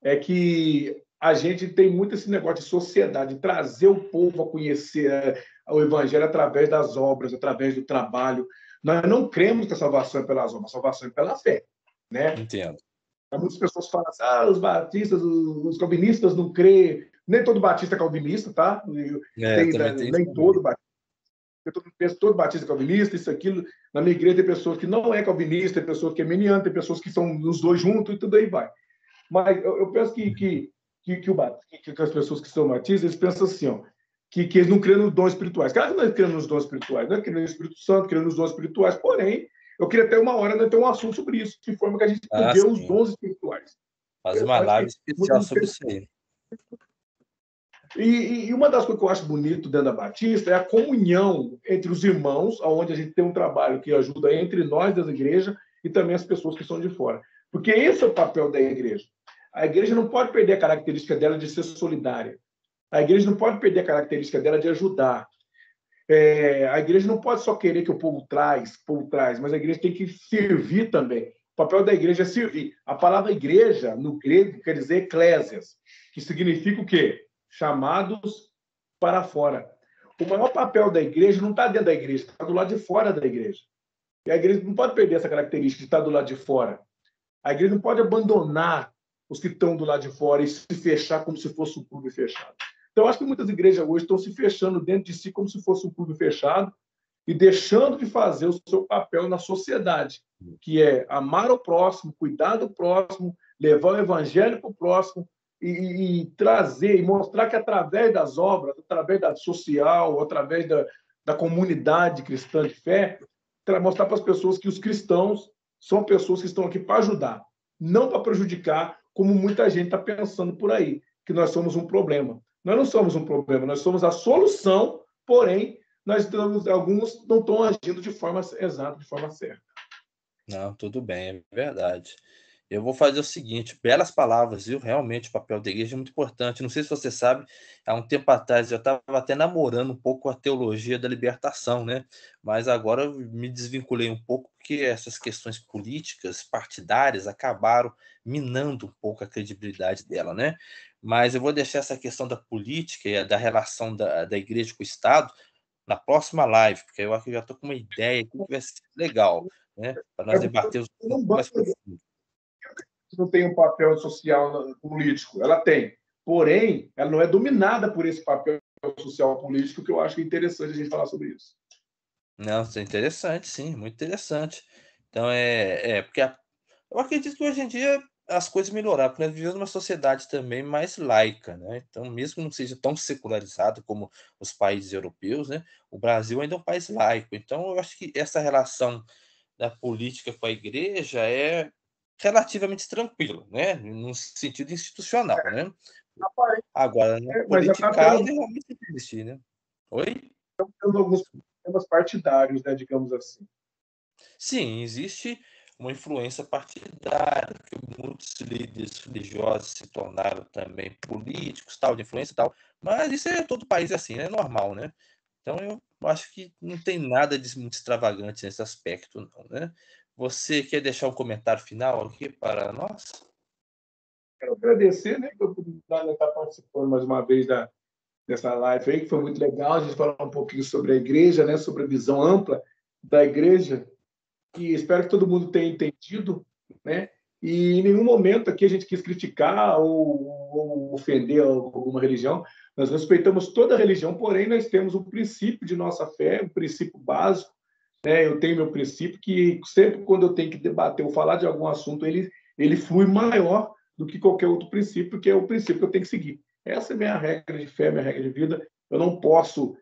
é que a gente tem muito esse negócio de sociedade, trazer o povo a conhecer o evangelho através das obras, através do trabalho. Nós não cremos que a salvação é pelas obras, a salvação é pela fé, né? Entendo. Muitas pessoas falam assim, os batistas, os calvinistas não crê. Nem todo batista é calvinista, tá? Nem todo batista. Todo batista é calvinista, isso, aquilo. Na minha igreja tem pessoas que não é calvinista, tem pessoas que é meniana, tem pessoas que são os dois juntos e tudo aí vai. Mas eu penso que as pessoas que são batistas, eles pensam assim, ó, que eles não creem nos dons espirituais. Claro que nós cremos nos dons espirituais, nós cremos no Espírito Santo, cremos nos dons espirituais, porém, eu queria ter uma hora, ter um assunto sobre isso, de forma que a gente vê os dons espirituais. Fazer uma live especial sobre isso aí. E uma das coisas que eu acho bonito dentro da Batista é a comunhão entre os irmãos, onde a gente tem um trabalho que ajuda entre nós das igrejas e também as pessoas que são de fora. Porque esse é o papel da igreja. A igreja não pode perder a característica dela de ser solidária. A igreja não pode perder a característica dela de ajudar. A igreja não pode só querer que o povo traz, mas a igreja tem que servir também. O papel da igreja é servir. A palavra igreja, no grego, quer dizer eclésias, que significa o quê? Chamados para fora. O maior papel da igreja não está dentro da igreja, está do lado de fora da igreja. E a igreja não pode perder essa característica de estar do lado de fora. A igreja não pode abandonar os que estão do lado de fora e se fechar como se fosse um clube fechado. Então, acho que muitas igrejas hoje estão se fechando dentro de si como se fosse um clube fechado e deixando de fazer o seu papel na sociedade, que é amar o próximo, cuidar do próximo, levar o evangelho para o próximo e trazer e mostrar que através das obras, através da social, através da comunidade cristã de fé, mostrar para as pessoas que os cristãos são pessoas que estão aqui para ajudar, não para prejudicar, como muita gente está pensando por aí, que nós somos um problema. Nós não somos um problema, nós somos a solução, porém, alguns não estão agindo de forma exata, de forma certa. Não, tudo bem, é verdade. Eu vou fazer o seguinte, belas palavras, viu? Realmente o papel da igreja é muito importante. Não sei se você sabe, há um tempo atrás eu estava até namorando um pouco a teologia da libertação, né? Mas agora eu me desvinculei um pouco porque essas questões políticas, partidárias, acabaram minando um pouco a credibilidade dela, né? Mas eu vou deixar essa questão da política e da relação da igreja com o Estado na próxima live, porque eu acho que eu já estou com uma ideia aqui que vai ser legal, né? Para nós debatermos um pouco mais profundo. Não tem um papel social político, ela tem. Porém, ela não é dominada por esse papel social político, que eu acho interessante a gente falar sobre isso. Não, isso é interessante, sim, muito interessante. Então, porque eu acredito que hoje em dia as coisas melhoraram, porque nós vivemos numa sociedade também mais laica, né? Então, mesmo que não seja tão secularizado como os países europeus, né? O Brasil ainda é um país laico. Então, eu acho que essa relação da política com a igreja é relativamente tranquila, né? No sentido institucional, né? Agora, na politicagem, realmente tem que existir, né? Oi? Alguns temas partidários, né, digamos assim. Sim, existe uma influência partidária, que muitos líderes religiosos se tornaram também políticos, tal, de influência e tal, mas isso é todo país é assim, né, é normal, né. Então eu acho que não tem nada de muito extravagante nesse aspecto não, né. Você quer deixar um comentário final aqui para nós? Quero agradecer, né, pela oportunidade de estar participando mais uma vez dessa live aí, que foi muito legal, a gente falar um pouquinho sobre a igreja, né, sobre a visão ampla da igreja, e espero que todo mundo tenha entendido, né, e em nenhum momento aqui a gente quis criticar ou ofender alguma religião, nós respeitamos toda a religião, porém nós temos um princípio de nossa fé, um princípio básico, né, eu tenho meu princípio que sempre quando eu tenho que debater ou falar de algum assunto, ele flui maior do que qualquer outro princípio, que é o princípio que eu tenho que seguir. Essa é a minha regra de fé, minha regra de vida. Eu não posso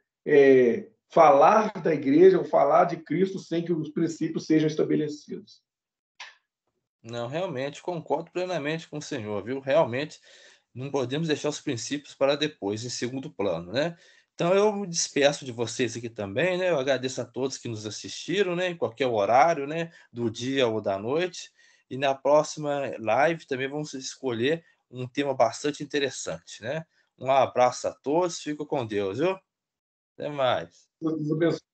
falar da igreja ou falar de Cristo sem que os princípios sejam estabelecidos. Não, realmente concordo plenamente com o senhor, viu. Realmente não podemos deixar os princípios para depois, em segundo plano, né. Então eu me despeço de vocês aqui também, né, eu agradeço a todos que nos assistiram, né, em qualquer horário, né, do dia ou da noite, e na próxima live também vamos escolher um tema bastante interessante, né. Um abraço a todos, fico com Deus, viu. Até mais. Deus abençoe.